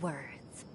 words.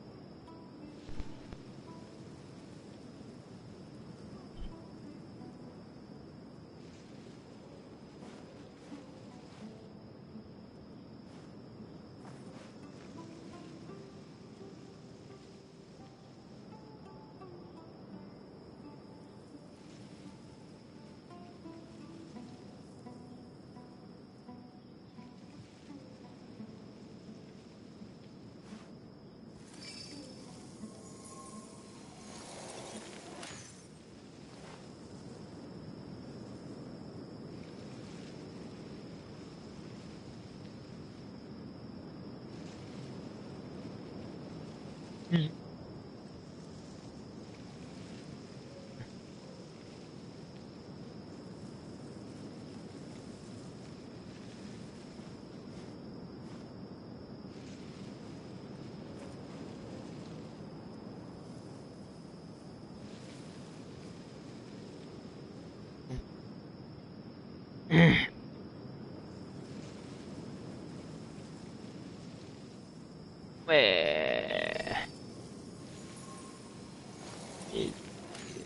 Where?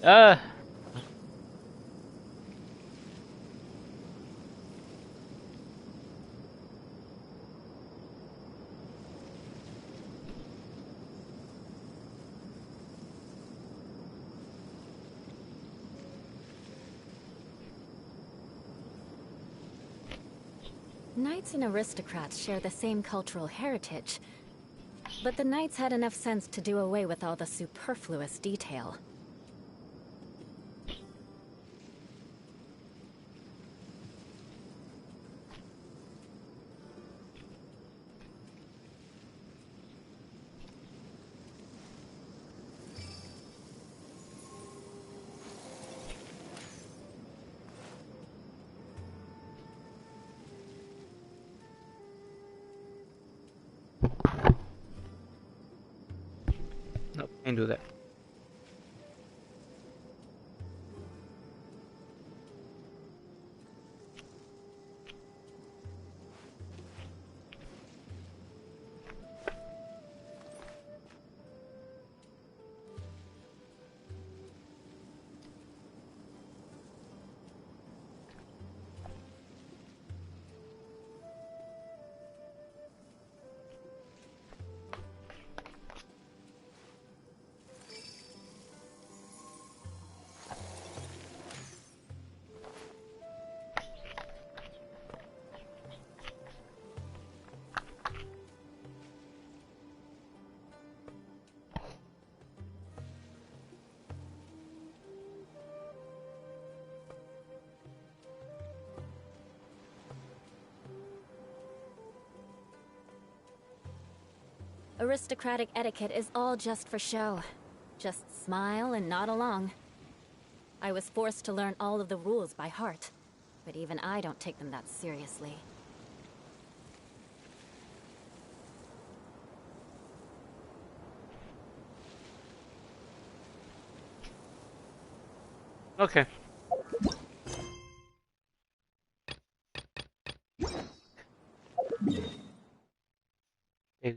Uh, Knights and aristocrats share the same cultural heritage, but the knights had enough sense to do away with all the superfluous detail. no, can't do that. Aristocratic etiquette is all just for show. Just smile and nod along. I was forced to learn all of the rules by heart, but even I don't take them that seriously. Okay. Okay.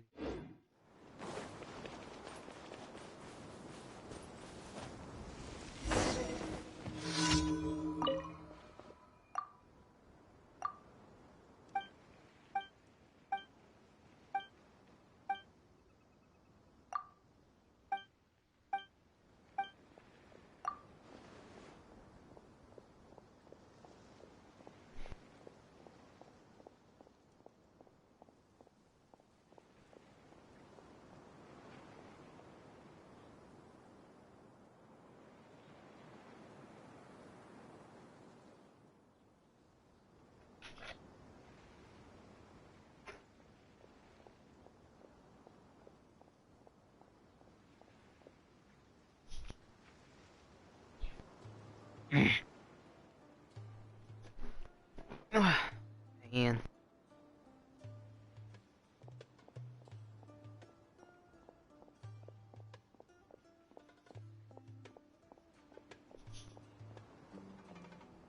Man.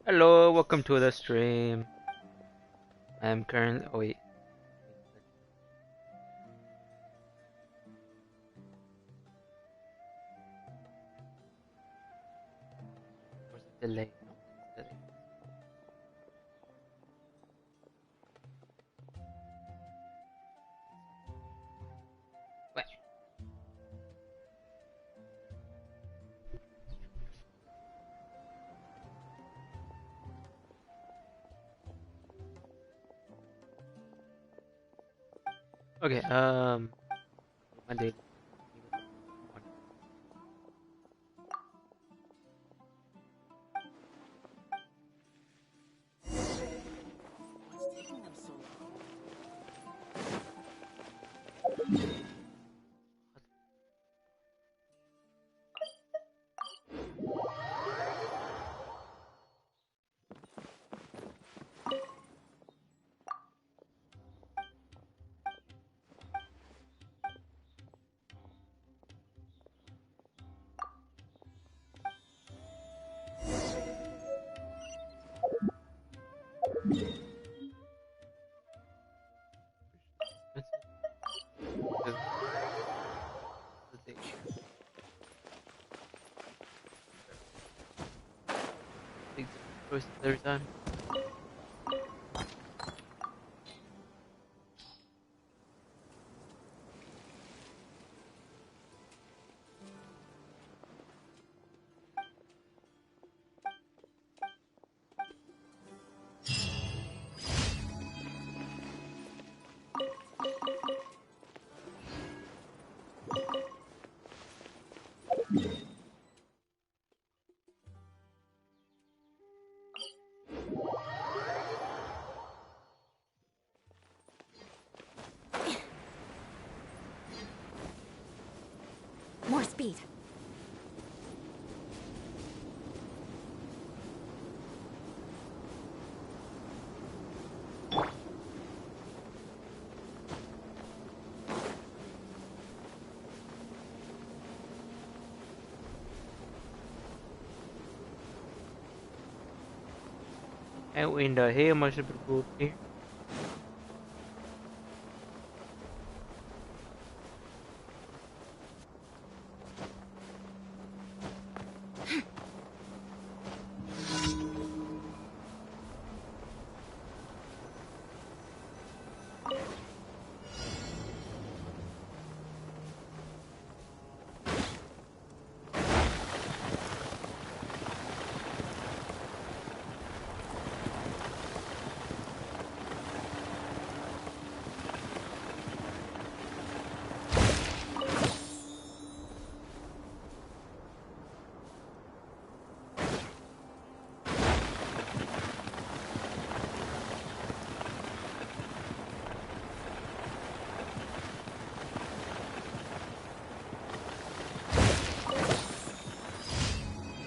Hello, welcome to the stream. I'm currently. Oh wait. delay. No, delay. What? Okay, Monday. Choices every time. More speed. En we in de helemaal super cool hier.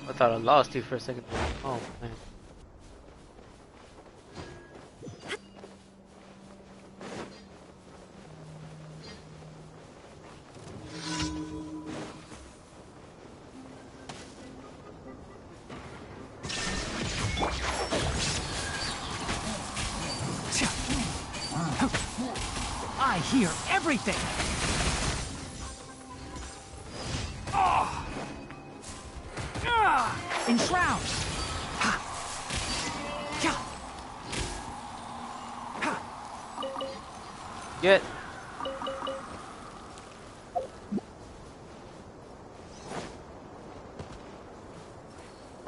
I thought I lost you for a second. Oh man. I hear everything! Enshroud! Get.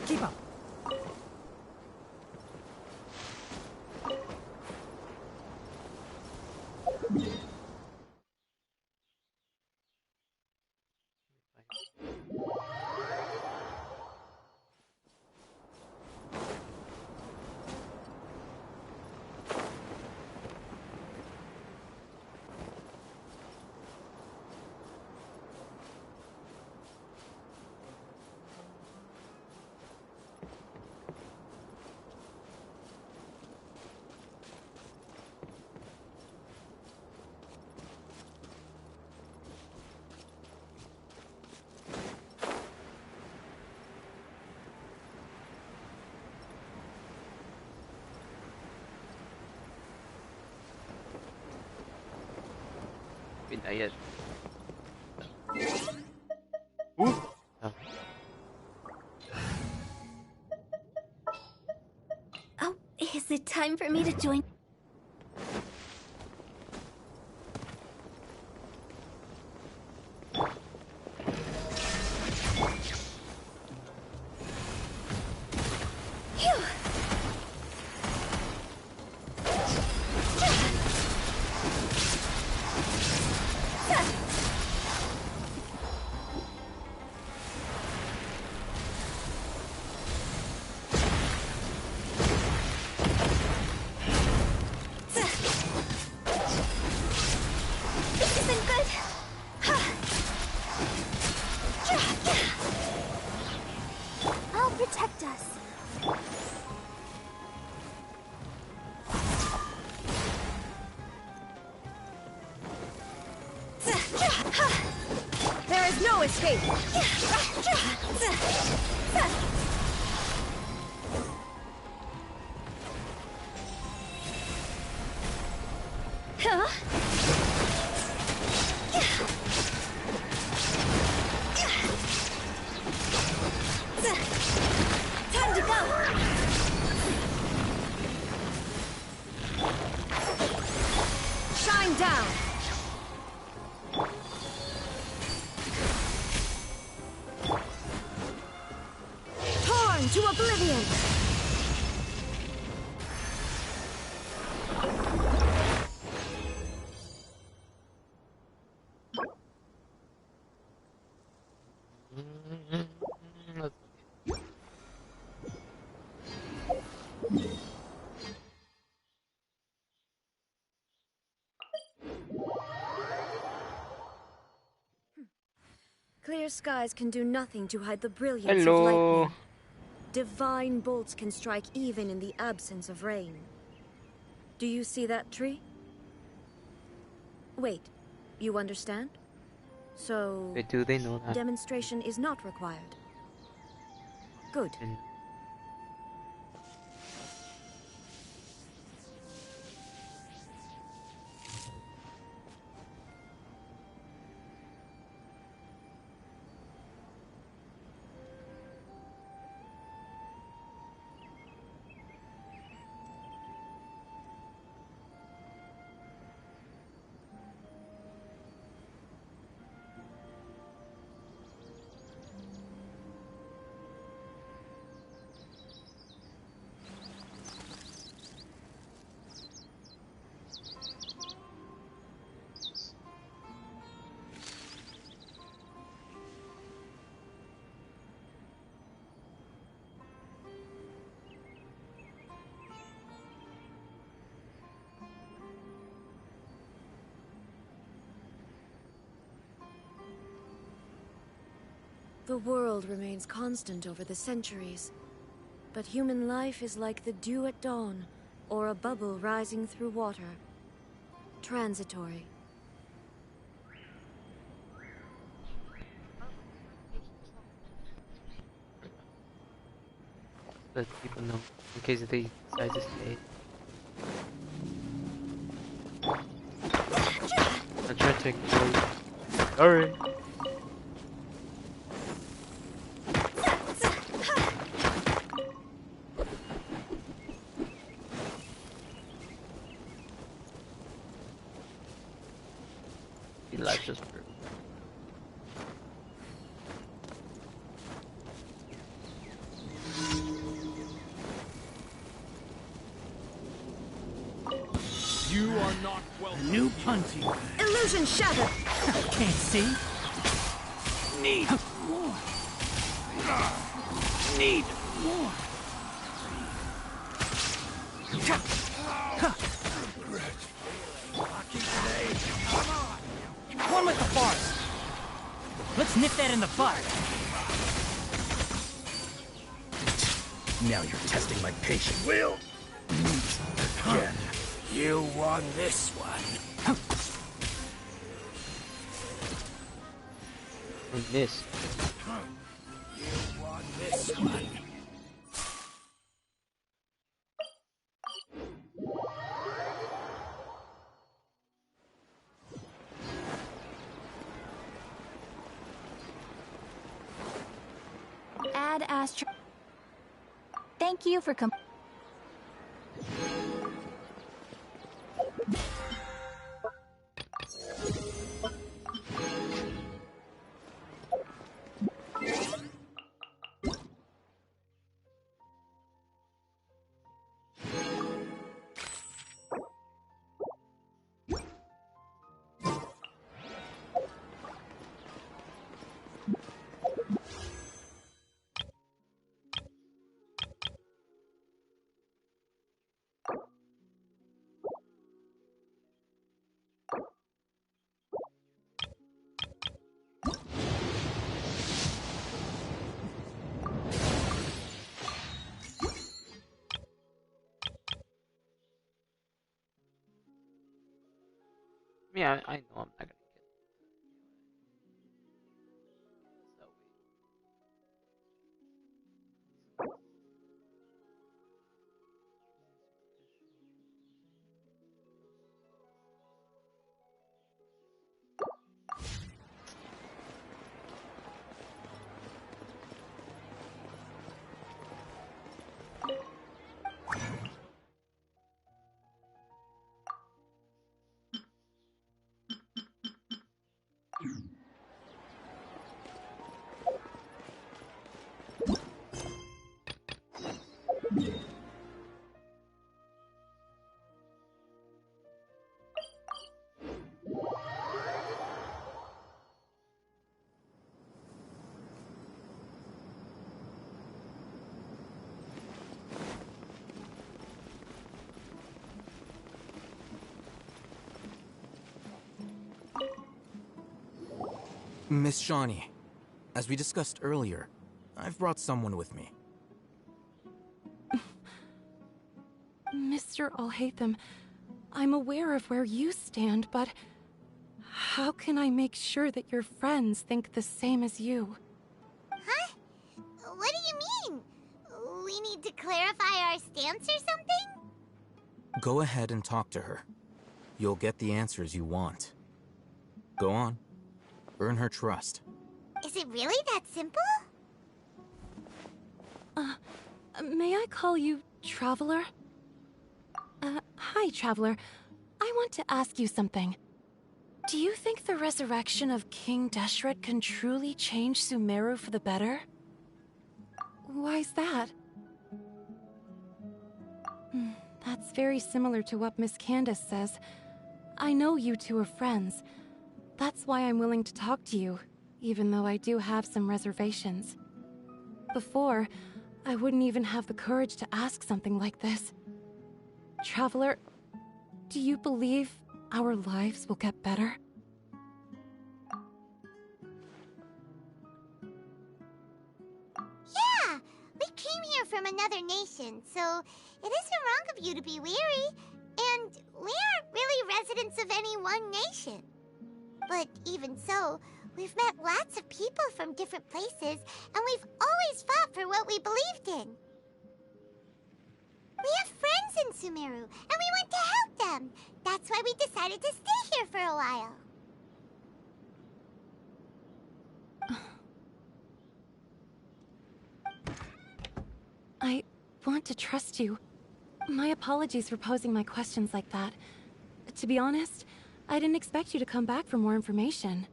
Keep up! Not yet. Ooh. Oh. it time for me to join? Escape! Time to go! Shine down! To oblivion! Clear skies can do nothing to hide the brilliance of lightning. Divine bolts can strike even in the absence of rain. Do you see that tree? Wait, you understand? So... Wait, do they know that? Demonstration is not required. Good. The world remains constant over the centuries, but human life is like the dew at dawn, or a bubble rising through water. Transitory. Let people know in case they decide to stay. I'm trying to ignore you. Sorry. Life just through. You are not welcome. New punty. Illusion shattered! Can't see. Need more. Need more. One with the forest. Let's nip that in the bud. Now you're testing my patience. Will meet again. You won this one. And this. You won this one. Ad Astra. Thank you for Yeah, I know I'm not gonna get that way. Miss Shawnee, as we discussed earlier, I've brought someone with me. Mr. Alhaitham, I'm aware of where you stand, but how can I make sure that your friends think the same as you? Huh? What do you mean? We need to clarify our stance or something? Go ahead and talk to her. You'll get the answers you want. Go on. Earn her trust. Is it really that simple? May I call you Traveler? Hi, Traveler. I want to ask you something. Do you think the resurrection of King Deshret can truly change Sumeru for the better? Why's that? That's very similar to what Miss Candace says. I know you two are friends. That's why I'm willing to talk to you, even though I do have some reservations. Before, I wouldn't even have the courage to ask something like this. Traveler, do you believe our lives will get better? Yeah! We came here from another nation, so it isn't wrong of you to be weary. And we aren't really residents of any one nation. But even so, we've met lots of people from different places, and we've always fought for what we believed in. We have friends in Sumeru, and we want to help them. That's why we decided to stay here for a while. I want to trust you. My apologies for posing my questions like that. To be honest, I didn't expect you to come back for more information.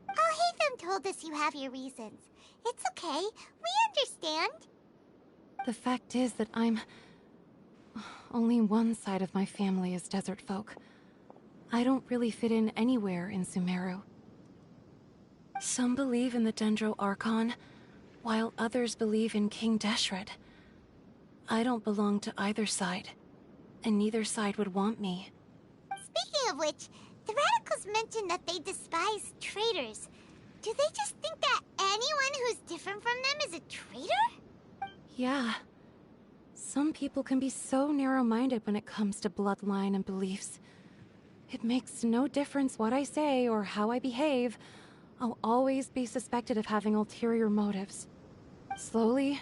Alhaitham told us you have your reasons. It's okay. We understand. The fact is that only one side of my family is desert folk. I don't really fit in anywhere in Sumeru. Some believe in the Dendro Archon, while others believe in King Deshret. I don't belong to either side, and neither side would want me. Speaking of which, the Radicals mentioned that they despise traitors. Do they just think that anyone who's different from them is a traitor? Yeah. Some people can be so narrow-minded when it comes to bloodline and beliefs. It makes no difference what I say or how I behave. I'll always be suspected of having ulterior motives. Slowly,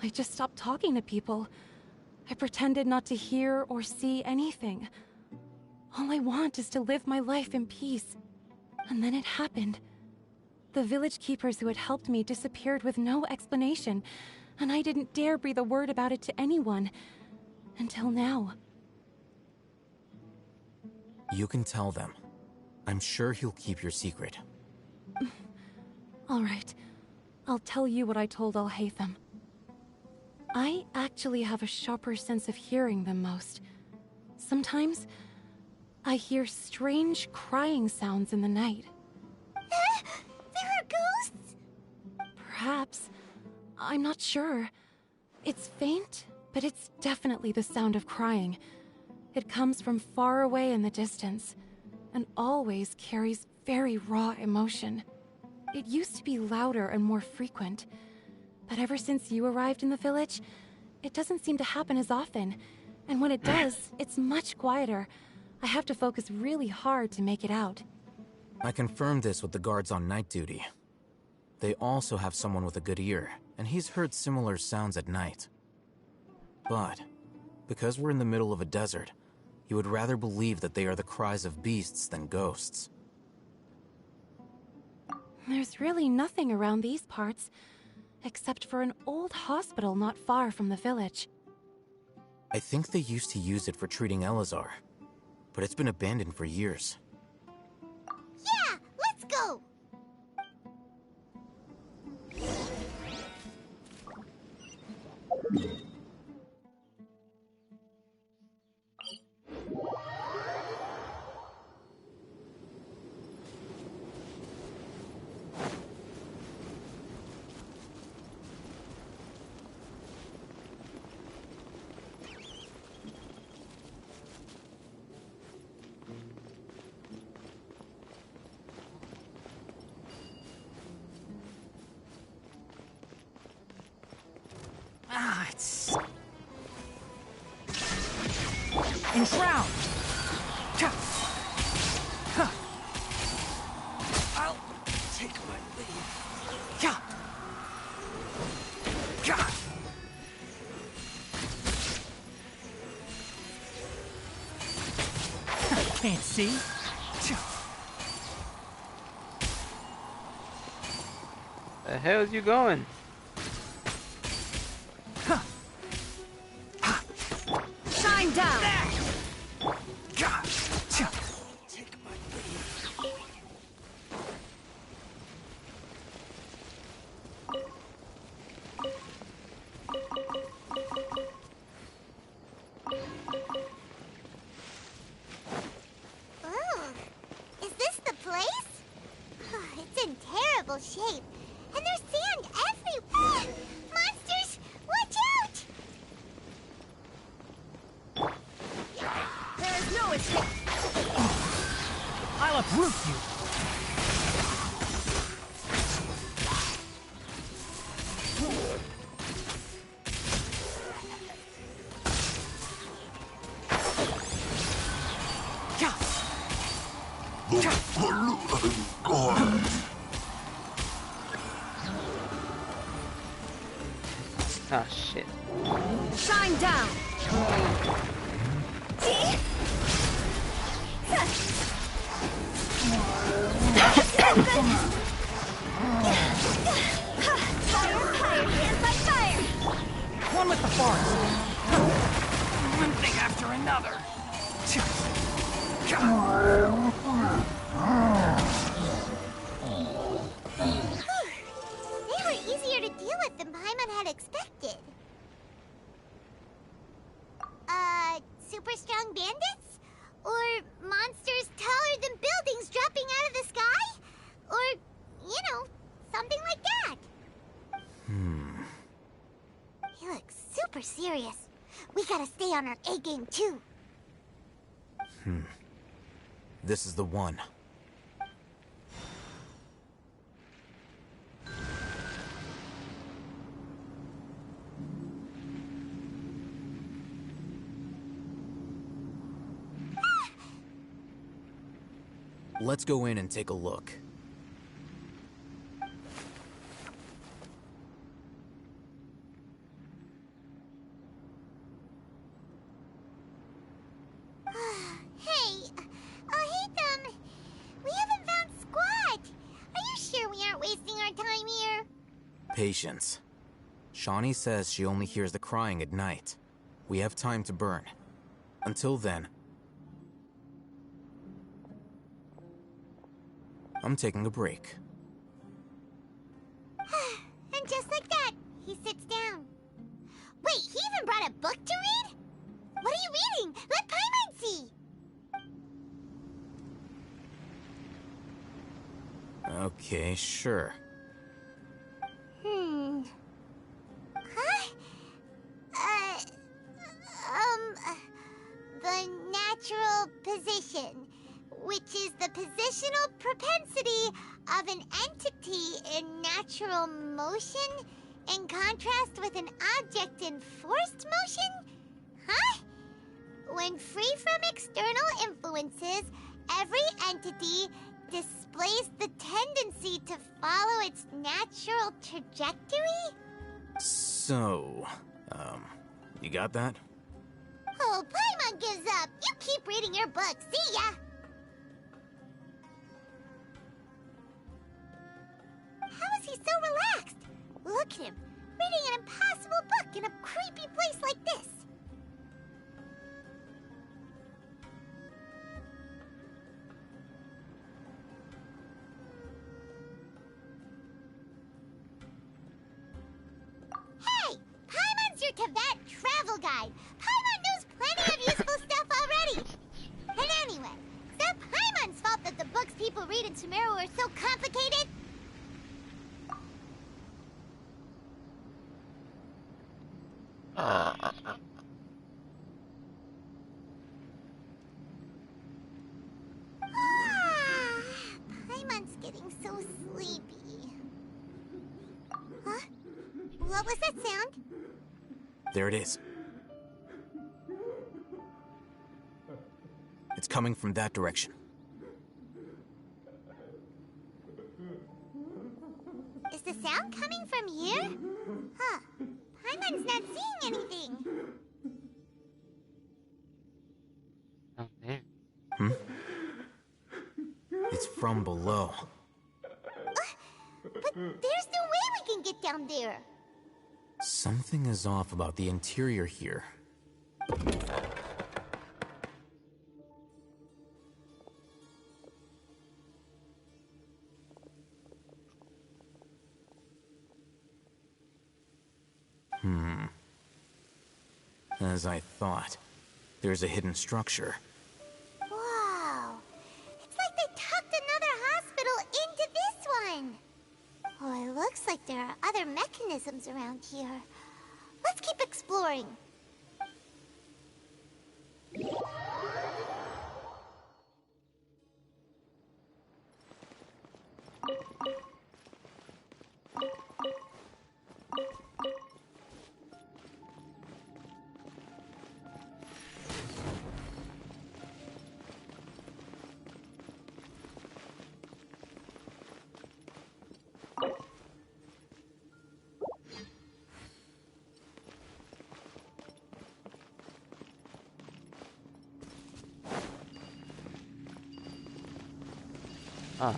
I just stopped talking to people. I pretended not to hear or see anything. All I want is to live my life in peace. And then it happened. The village keepers who had helped me disappeared with no explanation, and I didn't dare breathe a word about it to anyone. Until now. You can tell them. I'm sure he'll keep your secret. All right. I'll tell you what I told Alhaitham. I actually have a sharper sense of hearing than most. Sometimes, I hear strange crying sounds in the night. There are ghosts? Perhaps. I'm not sure. It's faint, but it's definitely the sound of crying. It comes from far away in the distance, and always carries very raw emotion. It used to be louder and more frequent, but ever since you arrived in the village, it doesn't seem to happen as often, And when it does, it's much quieter. I have to focus really hard to make it out. I confirmed this with the guards on night duty. They also have someone with a good ear, and he's heard similar sounds at night. But, because we're in the middle of a desert, he would rather believe that they are the cries of beasts than ghosts. There's really nothing around these parts, except for an old hospital not far from the village. I think they used to use it for treating Elazar, but it's been abandoned for years. Yeah, let's go! Ah, it's... Enshroud! Cha! Huh. I'll take my leave. Cha! Cha! Can't see. Cha! The hell's you going? Shine down! Take my leave. Ooh, is this the place? It's in terrible shape. And there's sand everywhere! Monsters! Watch out! There is no escape! I'll uproot you. Cha! Ah, shit. Shine down! One with the forest. One thing after another. They were easier to deal with than Paimon had expected. Super strong bandits? Or monsters taller than buildings dropping out of the sky? Or, you know, something like that. He looks super serious. We gotta stay on our A game too. This is the one. Let's go in and take a look. Hey, Hatham, we haven't found Squat. Are you sure we aren't wasting our time here? Patience. Shawnee says she only hears the crying at night. We have time to burn. Until then, I'm taking a break. And just like that, he sits down. Wait, he even brought a book to read? What are you reading? Let Paimon see! Okay, sure. Huh? The natural position, which is the positional propensity of an entity in natural motion in contrast with an object in forced motion? Huh? When free from external influences, every entity displays the tendency to follow its natural trajectory? So, you got that? Oh, Paimon gives up. You keep reading your book. See ya! How is he so relaxed? Look at him, reading an impossible book in a creepy place like this. Hey! Paimon's your Teyvat travel guide. Paimon knows plenty of useful stuff already. And anyway, is that Paimon's fault that the books people read in Sumeru are so complicated? Paimon's getting so sleepy. Huh? What was that sound? There it is. It's coming from that direction. Is the sound coming from here? Huh. Paimon's not seeing anything. Oh, there. It's from below. But there's no way we can get down there. Something is off about the interior here. As I thought, there's a hidden structure. Wow. It's like they tucked another hospital into this one. Oh, it looks like there are other mechanisms around here. Let's keep exploring. Ah.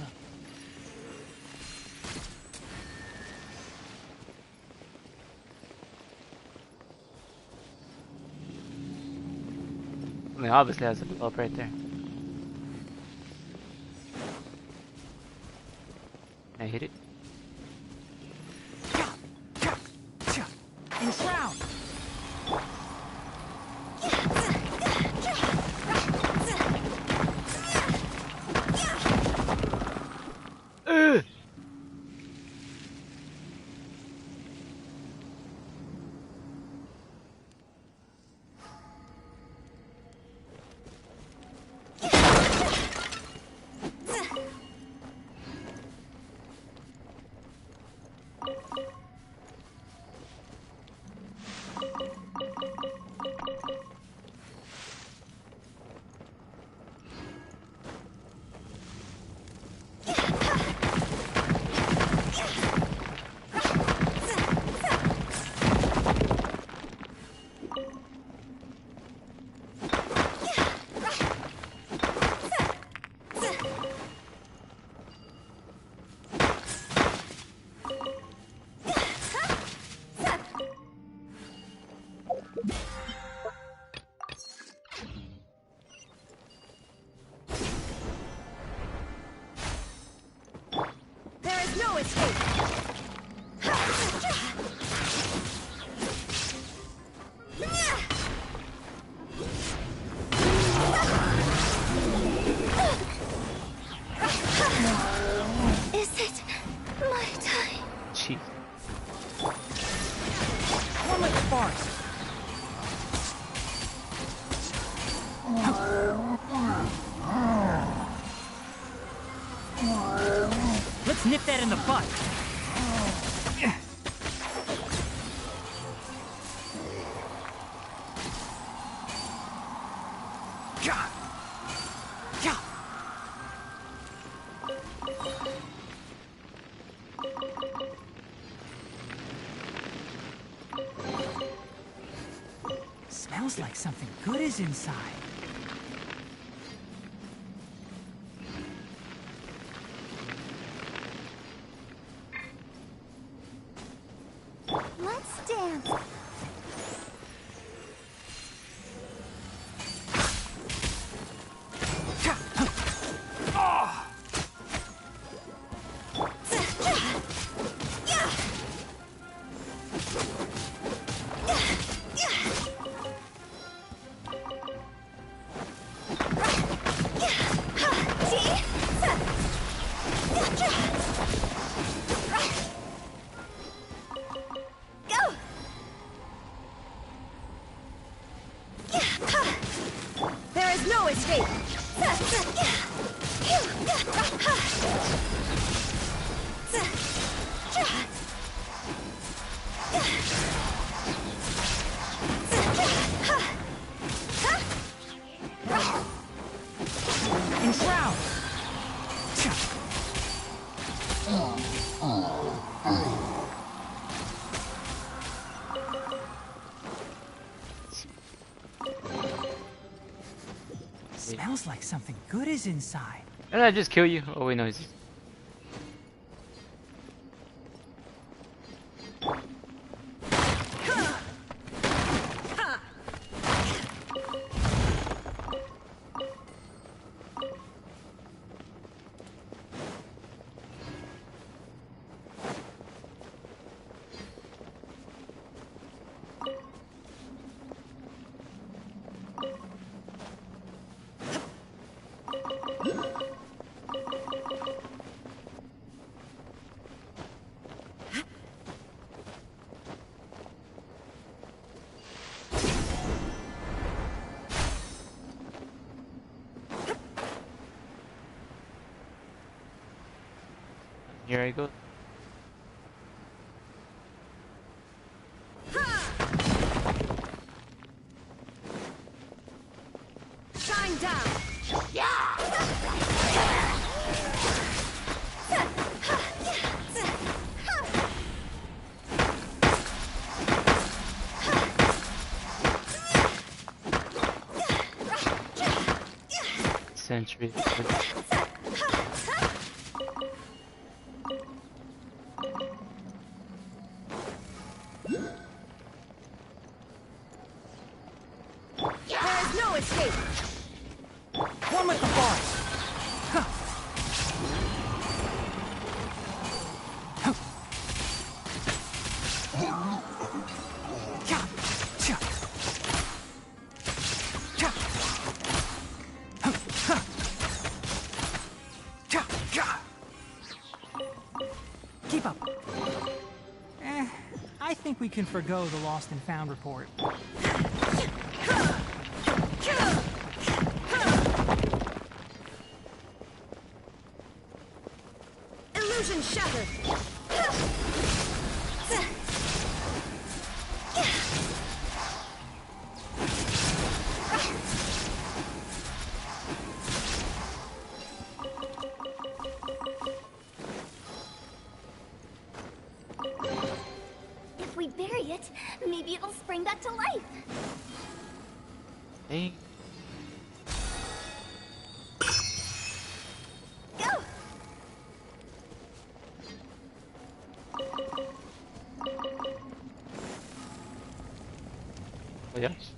I mean, obviously has a blow up right there. I hit it. Enshroud! There is no escape! Is it my time? Jeez. One with the forest! Let's nip that in the bud! Smells like something good is inside. Let's dance. There is no escape! Enshroud! Smells like something good is inside. Did I just kill you? Oh wait, no, he's just... Here I go. Shine down! Century. There is no escape! One with the bars! Keep up. I think we can forgo the lost and found report. Illusion shattered! If we bury it, maybe it'll spring back to life. Hey. Go! Oh yes.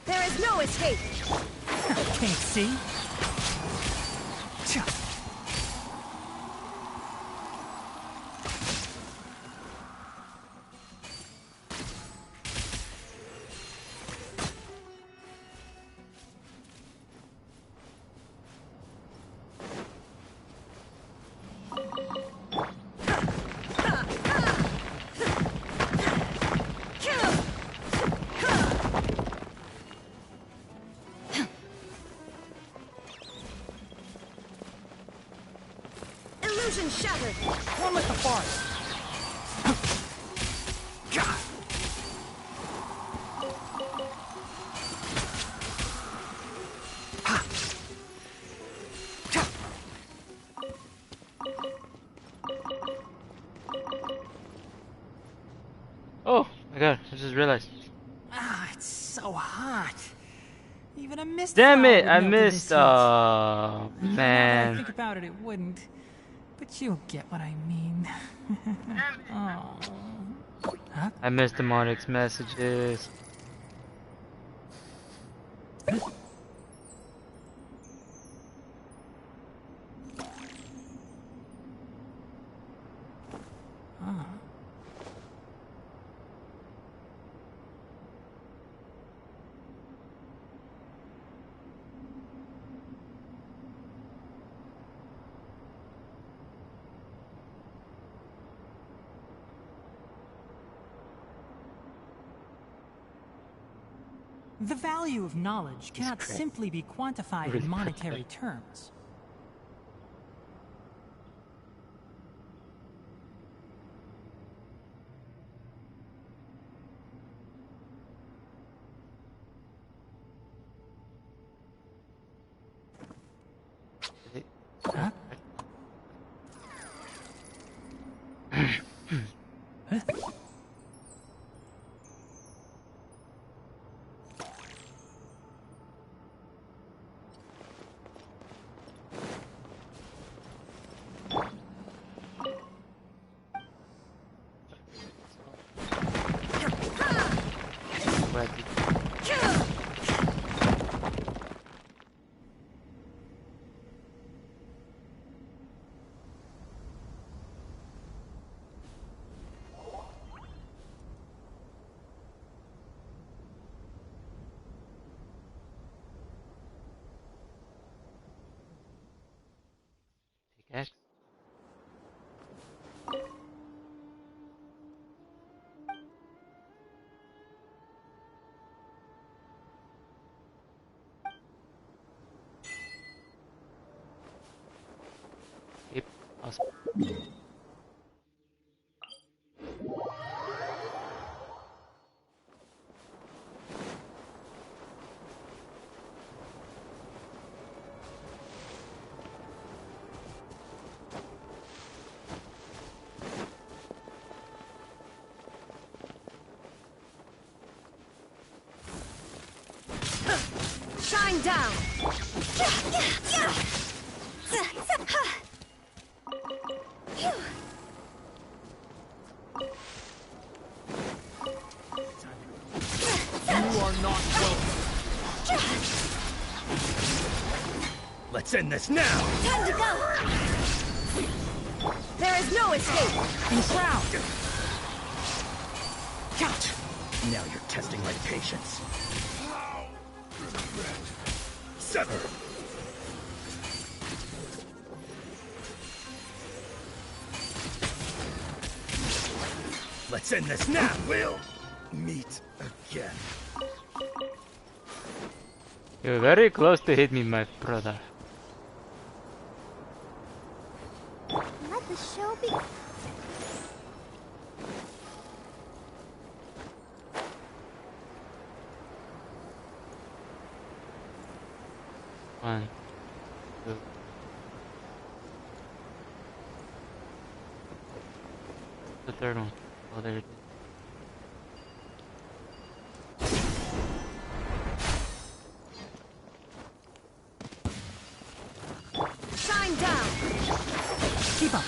There is no escape! Can't see? Illusion shattered. One with the forest. God. Oh my god, I just realized. Ah, it's so hot. Even a mist Damn flower it, would I melt in this missed. heat. Oh Now that I man. think about it, it wouldn't. But you'll get what I mean. Oh. Huh? I missed Demonix messages. Ah. The value of knowledge cannot great. simply be quantified Really in monetary terms. Huh? Huh? What? Pickaxe? Yep, awesome. Shine down. You are not welcome. Let's end this now. Time to go. There is no escape. Enshroud! Now you're testing my patience. Sever. Let's end this now. We'll meet again. You're very close to hit me, my brother. Let the show be. One, two. The third one. Oh, there it is. Shine down. Keep up!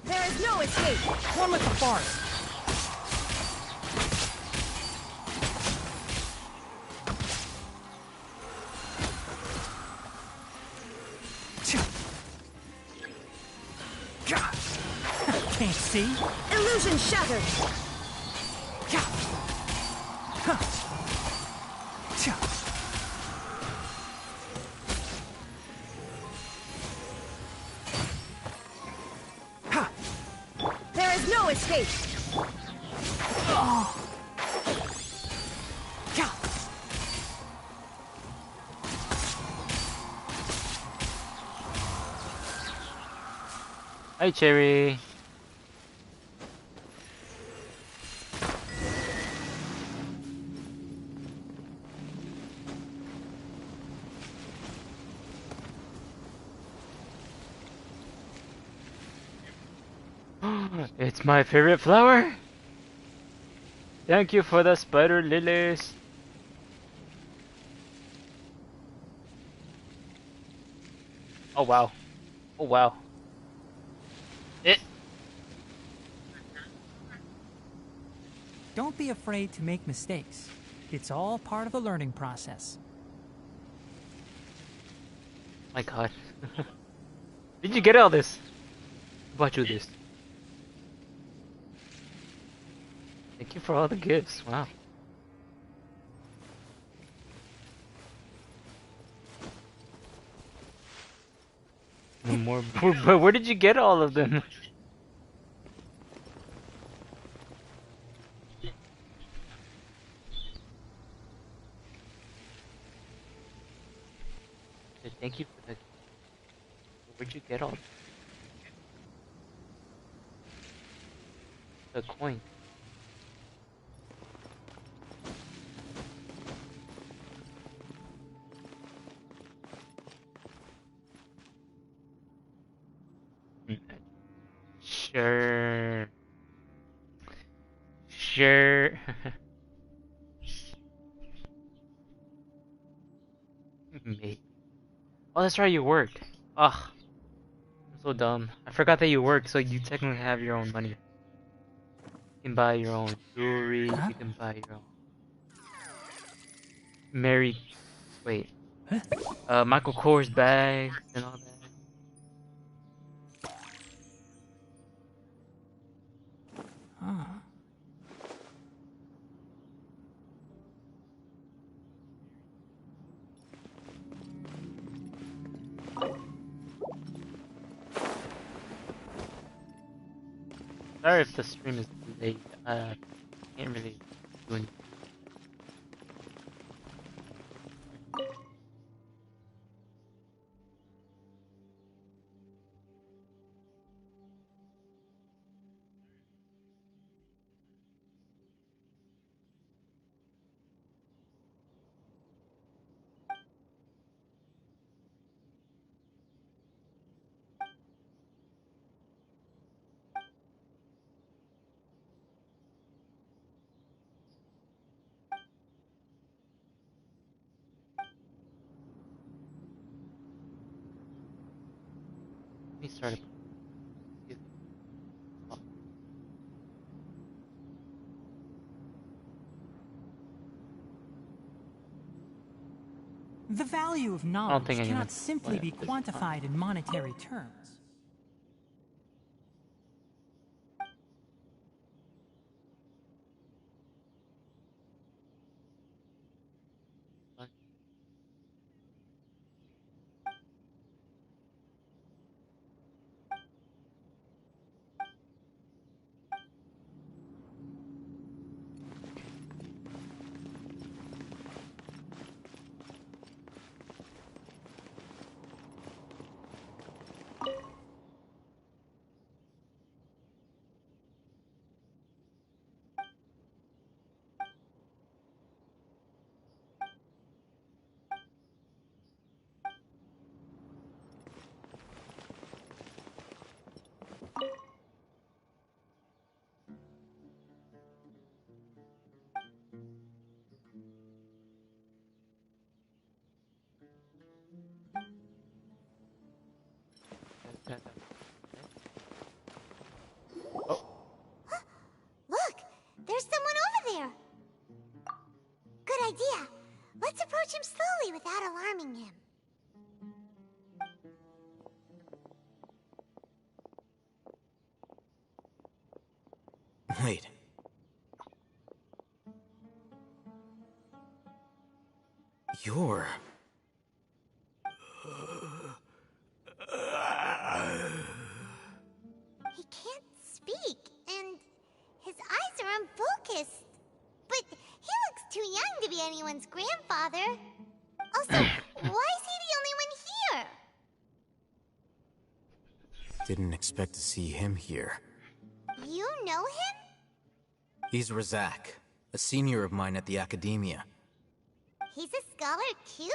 There is no escape. One with the forest! Can't see? Illusion shattered. There is no escape! Hi, Cherry. It's my favorite flower. Thank you for the spider lilies. Oh wow. Oh wow. Don't be afraid to make mistakes. It's all part of the learning process. My god. Did you get all this? Who bought you this? Thank you for all the gifts. Wow. No more. But where did you get all of them? Thank you for the. Where'd you get all the coin? Sure. Sure. Mate. Oh, that's right, you work. Ugh. I'm so dumb. I forgot that you work, so you technically have your own money. You can buy your own jewelry, you can buy your own Mary wait. Michael Kors bags and all that. Sorry if the stream is delayed. Can't really do anything. Let me start. The value of knowledge cannot simply be quantified in monetary terms. Look! There's someone over there! Good idea. Let's approach him slowly without alarming him. Wait. You're... He can't speak, and his eyes are unfocused. But he looks too young to be anyone's grandfather. Also, why is he the only one here? Didn't expect to see him here. You know him? He's Razak, a senior of mine at the Academia. He's a scholar too?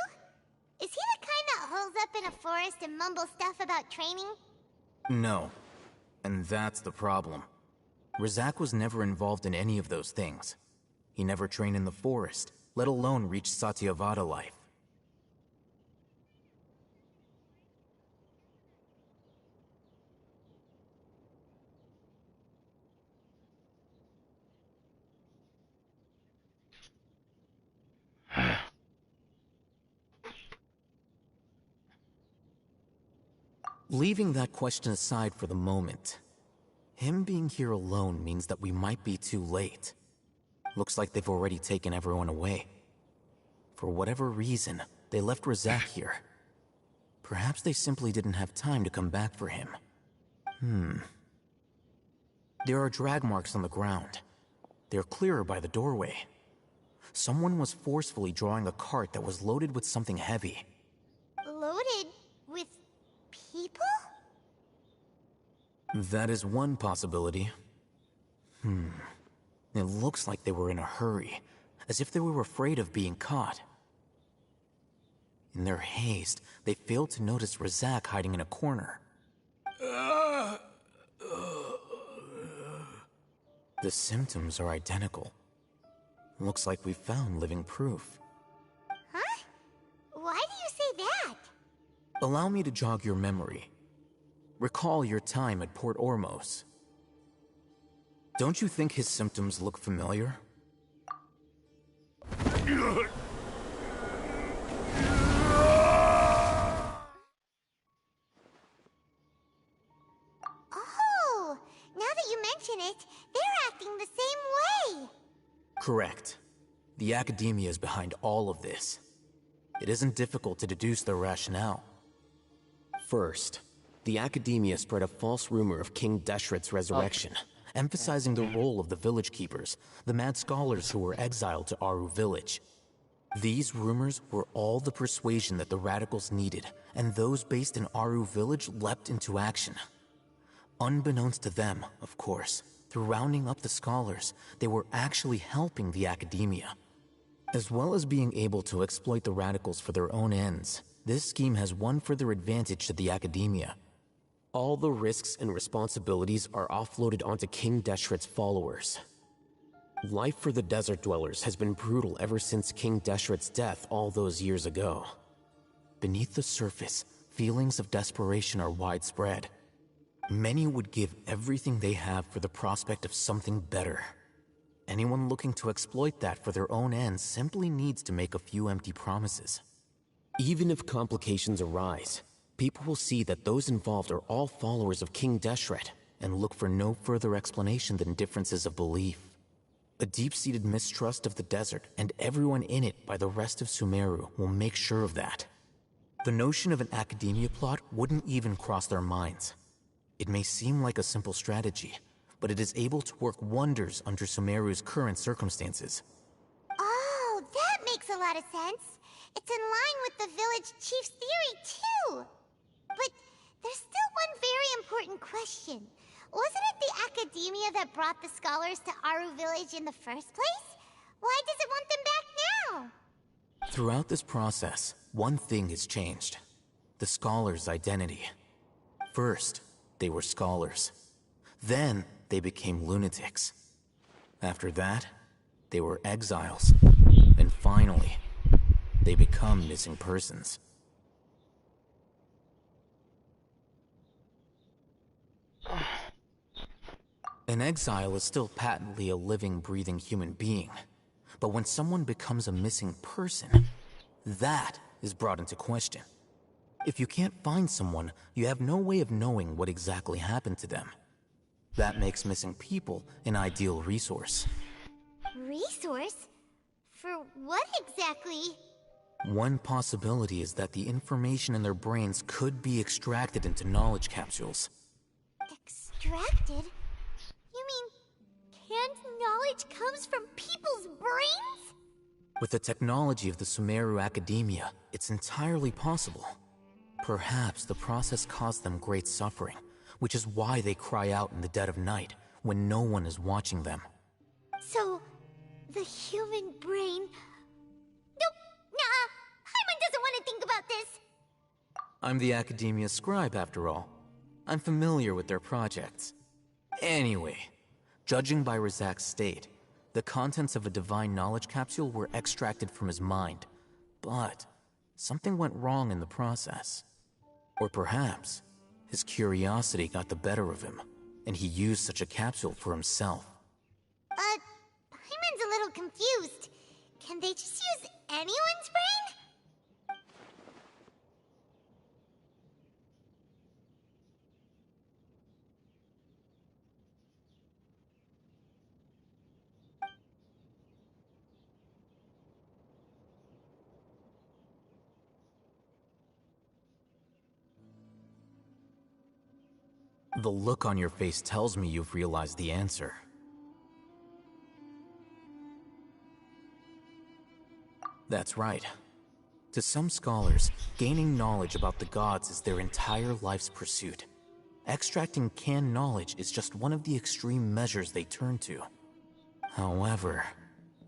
Is he the kind that holes up in a forest and mumbles stuff about training? No. And that's the problem. Razak was never involved in any of those things. He never trained in the forest, let alone reach Satyavada life. Leaving that question aside for the moment, him being here alone means that we might be too late. Looks like they've already taken everyone away. For whatever reason, they left Razak here. Perhaps they simply didn't have time to come back for him. There are drag marks on the ground. They're clearer by the doorway. Someone was forcefully drawing a cart that was loaded with something heavy. Loaded with people? That is one possibility. It looks like they were in a hurry, as if they were afraid of being caught. In their haste, they failed to notice Razak hiding in a corner. The symptoms are identical. Looks like we found living proof. Huh? Why do you say that? Allow me to jog your memory. Recall your time at Port Ormos. Don't you think his symptoms look familiar? Oh, now that you mention it, they're acting the same way. Correct. The Academia is behind all of this. It isn't difficult to deduce their rationale. First, the Academia spread a false rumor of King Deshret's resurrection, emphasizing the role of the village keepers, the mad scholars who were exiled to Aru village. These rumors were all the persuasion that the radicals needed, and those based in Aru village leapt into action. Unbeknownst to them, of course, through rounding up the scholars, they were actually helping the Academia. As well as being able to exploit the radicals for their own ends, this scheme has one further advantage to the Academia. All the risks and responsibilities are offloaded onto King Deshret's followers. Life for the desert dwellers has been brutal ever since King Deshret's death all those years ago. Beneath the surface, feelings of desperation are widespread. Many would give everything they have for the prospect of something better. Anyone looking to exploit that for their own ends simply needs to make a few empty promises. Even if complications arise, people will see that those involved are all followers of King Deshret, and look for no further explanation than differences of belief. A deep-seated mistrust of the desert and everyone in it by the rest of Sumeru will make sure of that. The notion of an Academia plot wouldn't even cross their minds. It may seem like a simple strategy, but it is able to work wonders under Sumeru's current circumstances. Oh, that makes a lot of sense. It's in line with the village chief's theory, too. But there's still one very important question. Wasn't it the Academia that brought the scholars to Aru village in the first place? Why does it want them back now? Throughout this process, one thing has changed. The scholars' identity. First, they were scholars. Then, they became lunatics. After that, they were exiles. And finally, they become missing persons. An exile is still patently a living, breathing human being. But when someone becomes a missing person, that is brought into question. If you can't find someone, you have no way of knowing what exactly happened to them. That makes missing people an ideal resource. Resource? For what exactly? One possibility is that the information in their brains could be extracted into knowledge capsules. Extracted? You mean canned knowledge comes from people's brains? With the technology of the Sumeru Academia, it's entirely possible. Perhaps the process caused them great suffering, which is why they cry out in the dead of night when no one is watching them. So, the human brain... Nope, nah, Paimon doesn't want to think about this. I'm the Academia scribe, after all. I'm familiar with their projects. Anyway, judging by Razak's state, the contents of a divine knowledge capsule were extracted from his mind. But something went wrong in the process. Or perhaps his curiosity got the better of him, and he used such a capsule for himself. Paimon's a little confused. Can they just use anyone's brain? The look on your face tells me you've realized the answer. That's right. To some scholars, gaining knowledge about the gods is their entire life's pursuit. Extracting canned knowledge is just one of the extreme measures they turn to. However,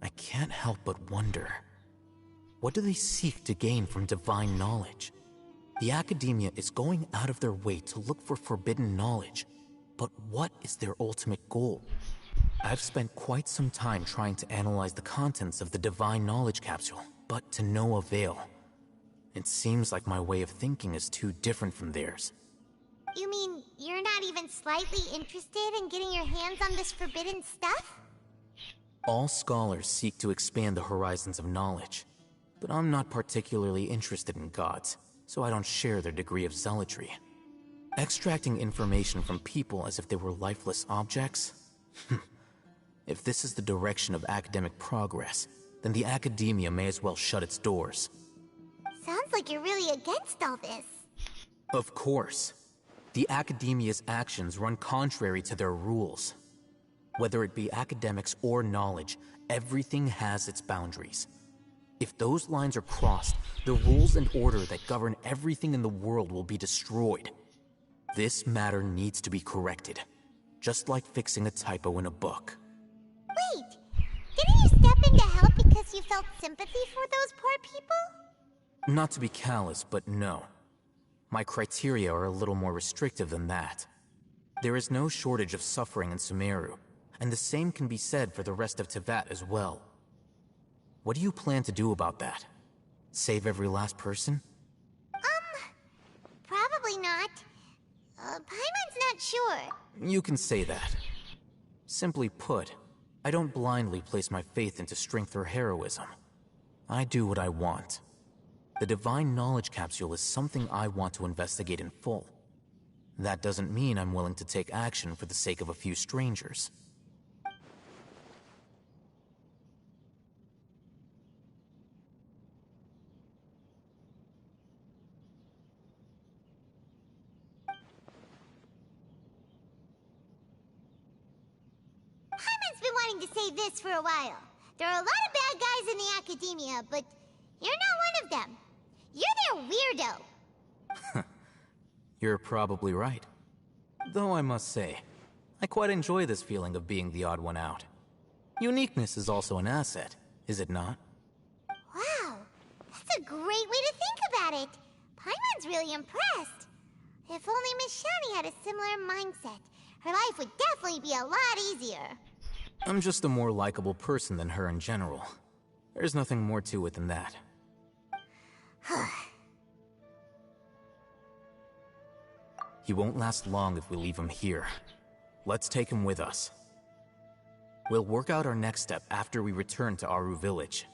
I can't help but wonder, what do they seek to gain from divine knowledge? The Academia is going out of their way to look for forbidden knowledge, but what is their ultimate goal? I've spent quite some time trying to analyze the contents of the divine knowledge capsule, but to no avail. It seems like my way of thinking is too different from theirs. You mean you're not even slightly interested in getting your hands on this forbidden stuff? All scholars seek to expand the horizons of knowledge, but I'm not particularly interested in gods, so I don't share their degree of zealotry. Extracting information from people as if they were lifeless objects? If this is the direction of academic progress, then the Academia may as well shut its doors. Sounds like you're really against all this. Of course. The Academia's actions run contrary to their rules. Whether it be academics or knowledge, everything has its boundaries. If those lines are crossed, the rules and order that govern everything in the world will be destroyed. This matter needs to be corrected, just like fixing a typo in a book. Wait, didn't you step in to help because you felt sympathy for those poor people? Not to be callous, but no. My criteria are a little more restrictive than that. There is no shortage of suffering in Sumeru, and the same can be said for the rest of Teyvat as well. What do you plan to do about that? Save every last person? Probably not. Paimon's not sure. You can say that. Simply put, I don't blindly place my faith into strength or heroism. I do what I want. The Divine Knowledge Capsule is something I want to investigate in full. That doesn't mean I'm willing to take action for the sake of a few strangers. Paimon's been wanting to say this for a while. There are a lot of bad guys in the Academia, but you're not one of them. You're their weirdo. You're probably right. Though I must say, I quite enjoy this feeling of being the odd one out. Uniqueness is also an asset, is it not? Wow, that's a great way to think about it. Paimon's really impressed. If only Miss Shani had a similar mindset, her life would definitely be a lot easier. I'm just a more likable person than her in general. There's nothing more to it than that. He won't last long if we leave him here. Let's take him with us. We'll work out our next step after we return to Aru Village.